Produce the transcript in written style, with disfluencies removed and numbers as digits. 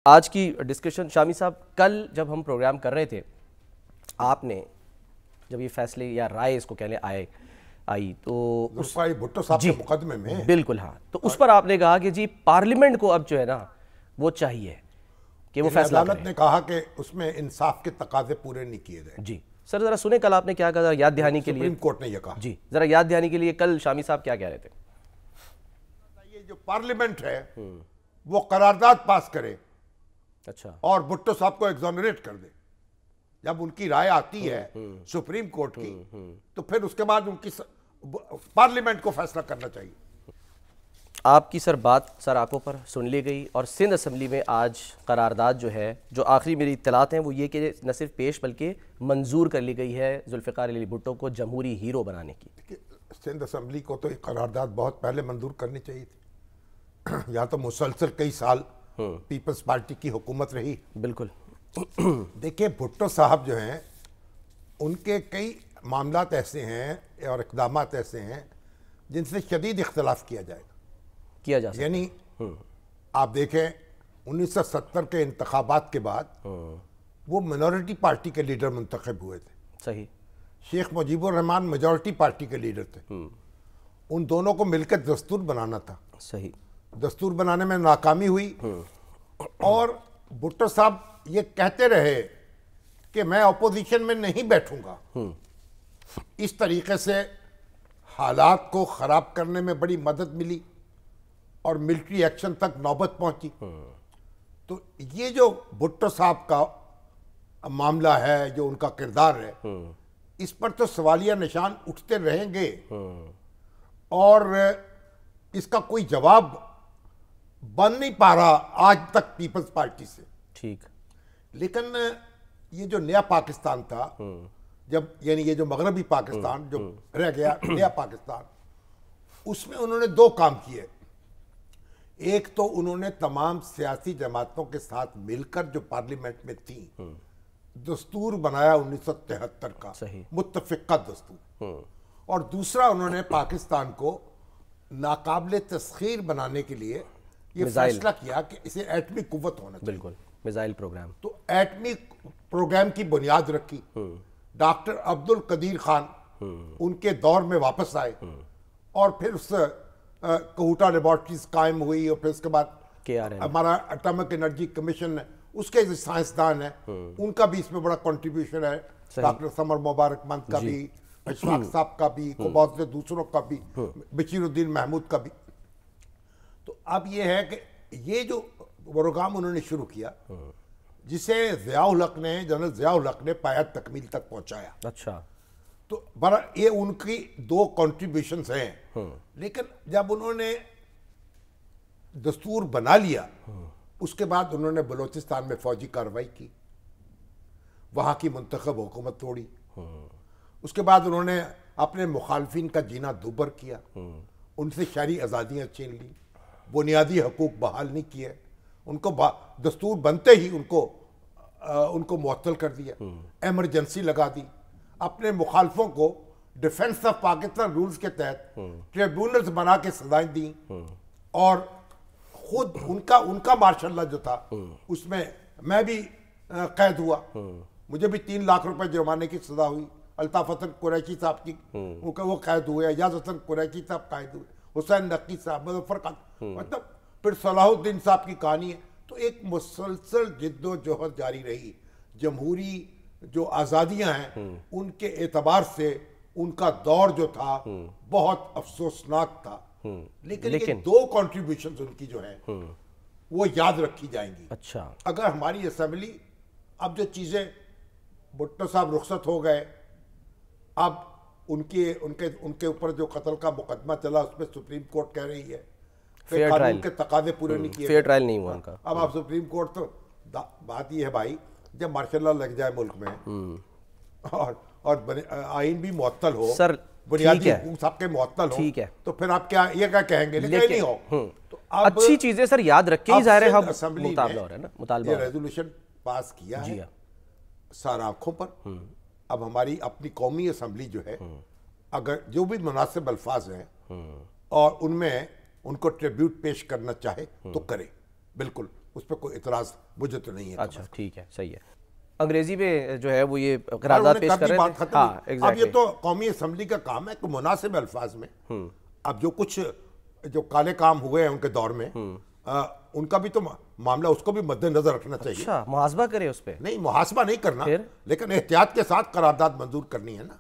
آج کی ڈسکشن شامی صاحب، کل جب ہم پروگرام کر رہے تھے آپ نے جب یہ فیصلے یا رائے اس کو کہنے آئی تو بھٹو صاحب کے مقدمے میں بالکل ہاں، تو اس پر آپ نے کہا کہ جی پارلیمنٹ کو اب جو ہے نا وہ چاہیے کہ وہ فیصلہ عدالت نے کہا کہ اس میں انصاف کے تقاضے پورے نہیں کیے گئے۔ جی سر ذرا سنیں کل آپ نے کیا کہا، یاد دہانی کے لیے سپریم کورٹ نے یہ کہا، جی ذرا یاد دہانی کے لیے کل شامی صاحب کیا کہہ رہے تھے؟ یہ جو پارلیمنٹ ہے وہ قرارداد پاس کرے اچھا، اور بھٹو صاحب کو ایگزونریٹ کر دے۔ جب ان کی رائے آتی ہے سپریم کورٹ کی تو پھر اس کے بعد ان کی پارلیمنٹ کو فیصلہ کرنا چاہیے۔ آپ کی سر بات سر آنکھوں پر سن لی گئی، اور سندھ اسمبلی میں آج قرارداد جو ہے، جو آخری میری اطلاعات ہیں وہ یہ کہ نہ صرف پیش بلکہ منظور کر لی گئی ہے ذوالفقار علی بھٹو کو جمہوری ہیرو بنانے کی۔ سندھ اسمبلی کو تو یہ قرارداد بہت پہلے منظور کرنی چاہیے تھی، یا تو مسلسل کئی سال پیپلز پارٹی کی حکومت رہی۔ بالکل دیکھیں بھٹو صاحب جو ہیں ان کے کئی معاملات ایسے ہیں اور اقدامات ایسے ہیں جن سے شدید اختلاف کیا جائے گا، کیا جا سکتا، یعنی آپ دیکھیں 1970 کے انتخابات کے بعد وہ منورٹی پارٹی کے لیڈر منتخب ہوئے تھے، صحیح، شیخ مجیب الرحمان میجورٹی پارٹی کے لیڈر تھے، ان دونوں کو مل کر دستور بنانا تھا، صحیح، دستور بنانے میں ناکامی ہوئی، اور بھٹو صاحب یہ کہتے رہے کہ میں اپوزیشن میں نہیں بیٹھوں گا۔ اس طریقے سے حالات کو خراب کرنے میں بڑی مدد ملی اور ملٹری ایکشن تک نوبت پہنچی۔ تو یہ جو بھٹو صاحب کا معاملہ ہے، جو ان کا کردار ہے، اس پر تو سوالیہ نشان اٹھتے رہیں گے، اور اس کا کوئی جواب بن نہیں پا رہا آج تک پیپلز پارٹی سے۔ ٹھیک، لیکن یہ جو نیا پاکستان تھا، جب یعنی یہ جو مغربی پاکستان جو رہ گیا، نیا پاکستان، اس میں انہوں نے دو کام کیے۔ ایک تو انہوں نے تمام سیاسی جماعتوں کے ساتھ مل کر جو پارلیمنٹ میں تھیں دستور بنایا 1973 کا، صحیح، متفقہ دستور، اور دوسرا انہوں نے پاکستان کو ناقابل تسخیر بنانے کے لیے یہ فیصلہ کیا کہ اسے ایٹمی قوت ہونا چاہیے۔ بالکل، میزائل پروگرام، تو ایٹمی پروگرام کی بنیاد رکھی۔ ڈاکٹر عبد القدیر خان ان کے دور میں واپس آئے، اور پھر اس کوہوٹا لیبارٹریز قائم ہوئی، اور پھر اس کے بعد ہمارا اٹامک انرجی کمیشن ہے، اس کے جو سائنسدان ہیں ان کا بھی اس میں بڑا کنٹریبیوشن ہے، ڈاکٹر سمر مبارک مند کا بھی، اشفاق صاحب کا بھی، بہت سے دوسروں کا بھی، بشیر الدین محمود کا بھی۔ تو اب یہ ہے کہ یہ جو پروگرام انہوں نے شروع کیا، جسے جنرل ضیاء الحق نے پایہ تکمیل تک پہنچایا۔ اچھا، تو یہ ان کی دو کنٹریبیوشنز ہیں۔ لیکن جب انہوں نے دستور بنا لیا، اس کے بعد انہوں نے بلوچستان میں فوجی کارروائی کی، وہاں کی منتخب حکومت توڑی، اس کے بعد انہوں نے اپنے مخالفین کا جینا دوبر کیا، ان سے شہری آزادیاں چھین لی، بنیادی حقوق بحال نہیں کیے، ان کو دستور بنتے ہی ان کو معطل کر دیا، ایمرجنسی لگا دی، اپنے مخالفوں کو ڈیفنس آف پاکستان رولز کے تحت ٹریبیونلز بنا کے سزائیں دیں، اور خود ان کا مارشل لا جو تھا اس میں بھی قید ہوا، مجھے بھی 3 لاکھ روپے جرمانے کی سزا ہوئی، الطاف حسن قریشی صاحب کی وہ قید ہوئے، ایاز حسن قریشی صاحب قید ہوئے، حسین نقی صاحب، مظفر خان، مطلب پھر صلاح الدین صاحب کی کہانی ہے۔ تو ایک مسلسل جد و جہد جاری رہی۔ جمہوری جو آزادیاں ہیں ان کے اعتبار سے ان کا دور جو تھا بہت افسوسناک تھا، لیکن یہ دو کنٹریبیوشنز ان کی جو ہیں وہ یاد رکھی جائیں گی۔ اچھا، اگر ہماری اسمبلی اب جو چیزیں، بھٹو صاحب رخصت ہو گئے، اب ان کے اوپر جو قتل کا مقدمہ چلا اس میں سپریم کورٹ کہہ رہی ہے کہ قانون کے تقاضے پورے نہیں کیے، فیئر ٹرائل نہیں ہوا ان کا۔ اب آپ سپریم کورٹ، تو بات یہ ہے بھائی، جب مارشل لا لگ جائے ملک میں اور آئین بھی معطل ہو، سر بنیادی حقوق سب کے معطل ہو، تو پھر آپ کیا یہ کیا کہیں گے؟ لیکن نہیں ہو تو اچھی چیزیں سر یاد رکھیں ہی، ظاہر ہے ہم مطالبہ ہو رہا ہے نا، مطالبہ یہ ریزولوشن پاس کیا ہے سارا آنکھوں پر۔ اب ہماری اپنی قومی اسمبلی جو ہے، اگر جو بھی مناسب الفاظ ہیں اور ان میں ان کو ٹریبیوٹ پیش کرنا چاہے تو کرے، بالکل اس پہ کوئی اعتراض مجھے تو نہیں ہے. اچھا ٹھیک ہے, صحیح ہے. انگریزی میں جو ہے وہ یہ قرارداد پیش کر رہے تھے. ہاں, اب یہ تو قومی اسمبلی کا کام ہے کہ مناسب الفاظ میں اب جو کچھ جو کالے کام ہوئے ہیں ان کے دور میں ان کا بھی تو معاملہ اس کو بھی مد نظر رکھنا چاہیے. اچھا, محاسبہ کرے اس پہ؟ نہیں, محاسبہ نہیں کرنا, لیکن احتیاط کے ساتھ قرارداد منظور کرنی ہے نا.